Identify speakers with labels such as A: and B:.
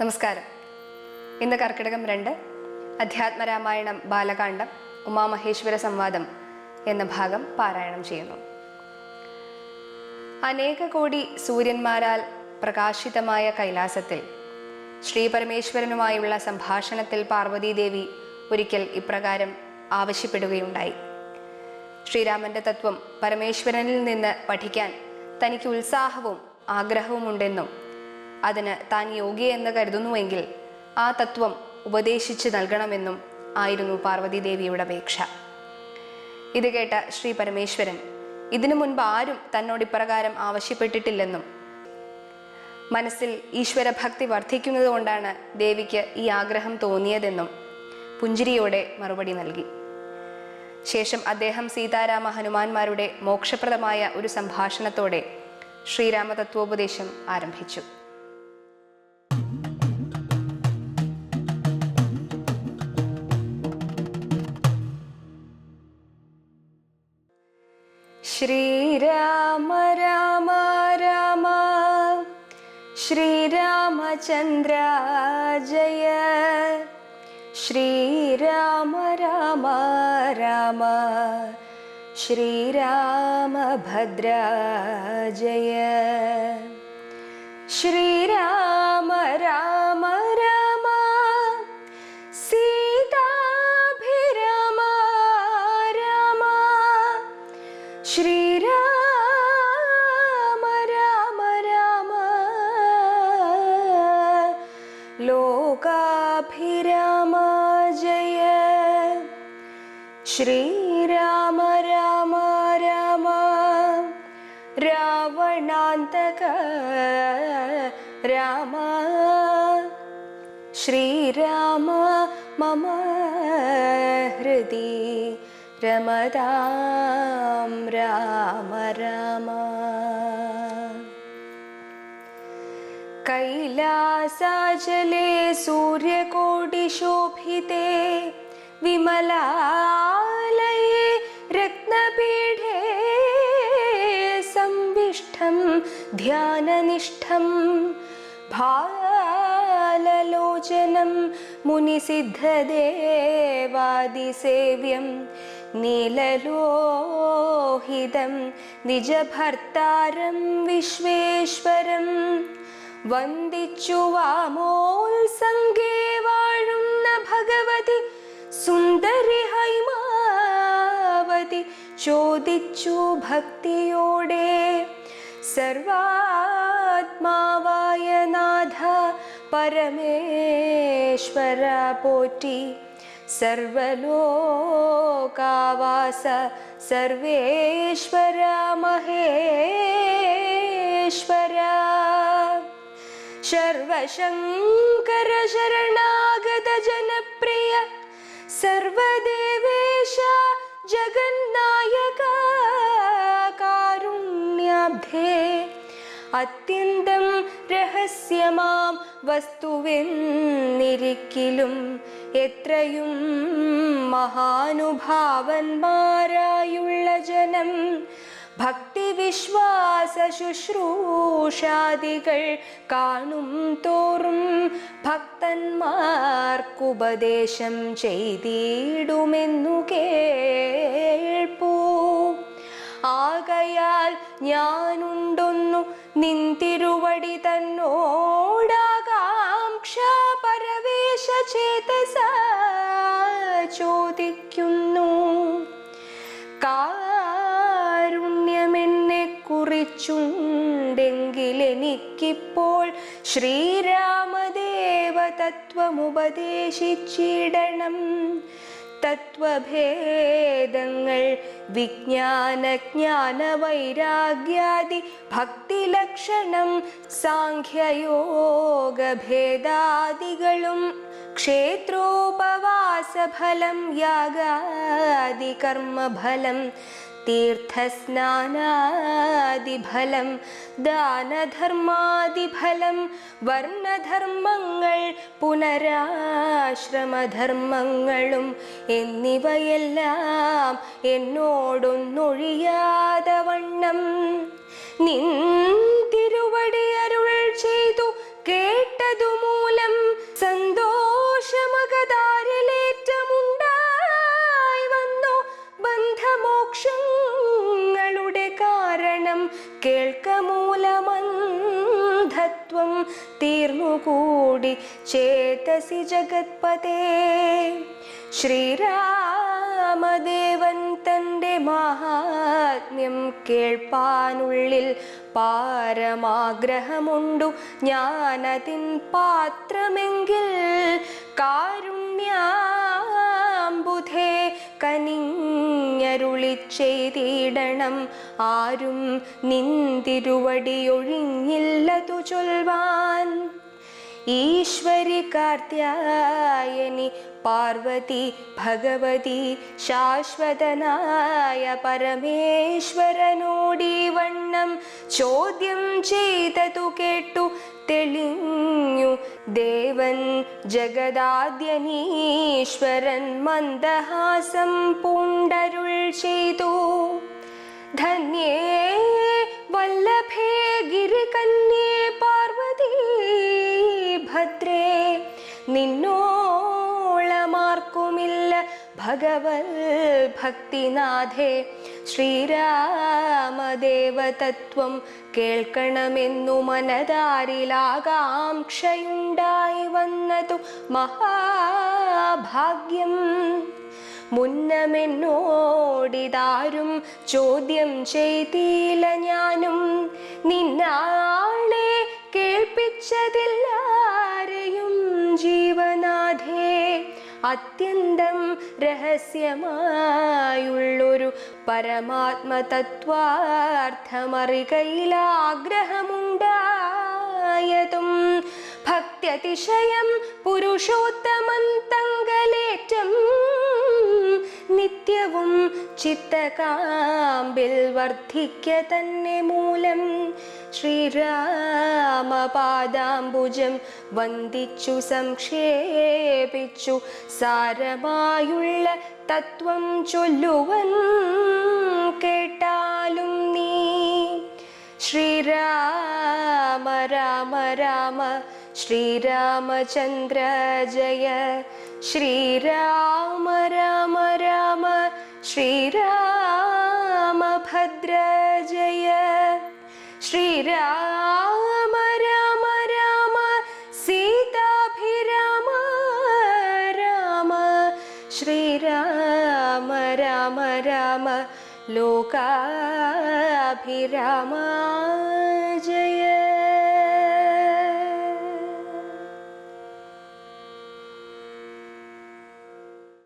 A: നമസ്കാരം. ഇന്ന് കർക്കിടകം 2 അധ്യാത്മരാമായണം ബാലകാണ്ഡം ഉമാമഹേശ്വര സംവാദം എന്ന ഭാഗം പാരായണം ചെയ്യുന്നു. അനേക കോടി സൂര്യന്മാരാൽ പ്രകാശിതമായ കൈലാസത്തിൽ ശ്രീ പരമേശ്വരനുമായുള്ള സംഭാഷണത്തിൽ പാർവതീദേവി ഒരിക്കൽ ഇപ്രകാരം ആവശ്യപ്പെടുകയുണ്ടായി. ശ്രീരാമന്റെ തത്വം പരമേശ്വരനിൽ നിന്ന് പഠിക്കാൻ തനിക്ക് ഉത്സാഹവും ആഗ്രഹവുമുണ്ടെന്നും അതിന് താൻ യോഗ്യയെന്ന് കരുതുന്നുവെങ്കിൽ ആ തത്വം ഉപദേശിച്ച് നൽകണമെന്നും ആയിരുന്നു പാർവതീദേവിയുടെ അപേക്ഷ. ഇത് കേട്ട ശ്രീ പരമേശ്വരൻ ഇതിനു മുൻപ് ആരും തന്നോട് ഇപ്രകാരം ആവശ്യപ്പെട്ടിട്ടില്ലെന്നും മനസ്സിൽ ഈശ്വരഭക്തി വർദ്ധിക്കുന്നത് കൊണ്ടാണ് ദേവിക്ക് ഈ ആഗ്രഹം തോന്നിയതെന്നും പുഞ്ചിരിയോടെ മറുപടി നൽകി. ശേഷം അദ്ദേഹം സീതാരാമ ഹനുമാന്മാരുടെ മോക്ഷപ്രദമായ ഒരു സംഭാഷണത്തോടെ ശ്രീരാമ തത്വോപദേശം ആരംഭിച്ചു. ശ്രീരാമ രാമ രാമ ശ്രീരാമചന്ദ്ര ജയ ശ്രീരാമ രാമ രാമ ശ്രീരാമഭദ്ര ജയ ശ്രീരാമ രാമ രാമ സീതാഭിരാമ രാമ ശ്രീരാമ രാമ രാമ ലോകാഭിരാമ ജയ ശ്രീരാമ രാമ രാമ രാവണാന്തക രാമ ശ്രീരാമ മമ ഹൃദി രമതാം രാമ രാമ. കൈലാസാചലേ സൂര്യകോടിശോഭിതേ വിമലാലയേ രത്നപീഠേ സംവിഷ്ടം ധ്യാനനിഷ്ഠം ഭാലലോചനം മുനിസിദ്ധദേവാദിസേവ്യം നീലലോഹിതം നിജഭർത്താരം വിശ്വേശ്വരം വന്ദിച്ചു വാമോത്സംഗേ വാഴുന്ന ഭഗവതി സുന്ദരി ഹൈമാവതി ചോദിച്ചു ഭക്തിയോടെ സർവാത്മാവായ നാഥ പരമേശ്വര പോറ്റി സർവലോകാവാസ സർവേശ്വര മഹേശ്വര സർവശങ്കര ശരണാഗത ജനപ്രിയ സർവദേവേശ ജഗന്നായക കാരുണ്യാബ്ധേ അത്യന്തം രഹസ്യമാം വസ്തുവെന്നിരിക്കിലും എത്രയും മഹാനുഭാവന്മാരായുള്ള ജനം ഭക്തിവിശ്വാസ ശുശ്രൂഷാദികൾ കാണും തോറും ഭക്തന്മാർക്കുപദേശം ചെയ്തിടുമെന്നു കേൾപ്പൂ. ആകയാൽ ഞാനുണ്ടൊന്നു നിന്തിരുവടി തന്നോടാകാംക്ഷ പരവേശ ചേതസ ചോദിക്കുന്നു. കാരുണ്യമെന്നെ കുറിച്ചുണ്ടെങ്കിൽ എനിക്കിപ്പോൾ ശ്രീരാമദേവ തത്വമുപദേശിച്ചിടണം. തത്വഭേദങ്ങൾ വിജ്ഞാനജ്ഞാന വൈരാഗ്യാദി ഭക്തിലക്ഷണം സാഖ്യയോഗഭേദാദികളും ക്ഷേത്രോപവാസഫലം യാഗാദി കർമ്മഫലം തീർത്ഥസ്നാനാദിഫലം ദാനധർമാദിഫലം വർണ്ണധർമ്മങ്ങൾ പുനരാശ്രമധർമ്മങ്ങളും എന്നിവയെല്ലാം എന്നോടൊന്നൊഴിയാതെ വണ്ണം നിൻ തിരുവടി അരുൾ ചെയ്തു കേട്ടതുമൂലം സന്തോഷമകതാരിലേറ്റമുണ്ടായി വന്നു. ബന്ധമോക്ഷങ്ങളുടെ കാരണം കേൾക്കമൂലമന്ധത്വം തീർന്നുകൂടി ചേതസി ജഗത്പതേ. ശ്രീരാമദേവൻ തൻ്റെ മഹാത്മ്യം കേൾപ്പാനുള്ളിൽ പാരമാഗ്രഹമുണ്ടു. ഞാനതിൻ പാത്രമെങ്കിൽ കാരുണ്യാംബുധേ കനിഞ്ഞരുളി ചെയ്തിടണം. ആരും നിന്തിരുവടിയൊഴിഞ്ഞില്ലതു ചൊൽവാൻ. ഈശ്വരി കാർത്യായനി പാർവതി ഭഗവതി ശാശ്വതനായ പരമേശ്വരനോടീ വണ്ണം ചോദ്യം ചെയ്തതു കേട്ടു തെളിഞ്ഞു ദേവൻ ജഗദാദ്യനീശ്വരൻ. മന്ദഹാസം പൂണ്ടരുൾ ചെയ്തു. ധന്യേ വല്ലഭേ ഗിരികന്യേ പാർവതി ഭദ്രേ, നിന്നോളമാർക്കുമില്ല ഭഗവൽ ഭക്തിനാഥേ. ശ്രീരാമദേവതത്വം കേൾക്കണമെന്നു മനതാരിലാകാംക്ഷയുണ്ടായി വന്നതു മഹാഭാഗ്യം. മുന്നമെന്നോടിതാരും ചോദ്യം ചെയ്തില്ല ഞാനും. നിന്നാളെ കേൾപ്പിച്ചതില്ലാരെയും ജീവനാഥേ. അത്യന്തം രഹസ്യമായുള്ളൊരു പരമാത്മതത്വാർത്ഥമറികയിലാഗ്രഹമുണ്ടായതും ഭക്ത്യതിശയം പുരുഷോത്തമൻ തങ്കലേറ്റം നിത്യവും ചിത്തകാമ്പിൽ വർദ്ധിക്ക തന്നെ മൂലം. ശ്രീരാമപാദാംബുജം വന്ദിച്ചു സംക്ഷേപിച്ചു സാരമായുള്ള തത്വം ചൊല്ലുവൻ കേട്ടാലും നീ. ശ്രീരാമ രാമ രാമ ശ്രീരാമചന്ദ്ര ജയ. ശ്രീരാമ രാമ രാമ ശ്രീരാമഭദ്ര ജയ. ശ്രീരാമ രാമ രാമ സീതാഭിരാമ രാമ. ശ്രീരാമ രാമ രാമ ലോകാഭിരാമ.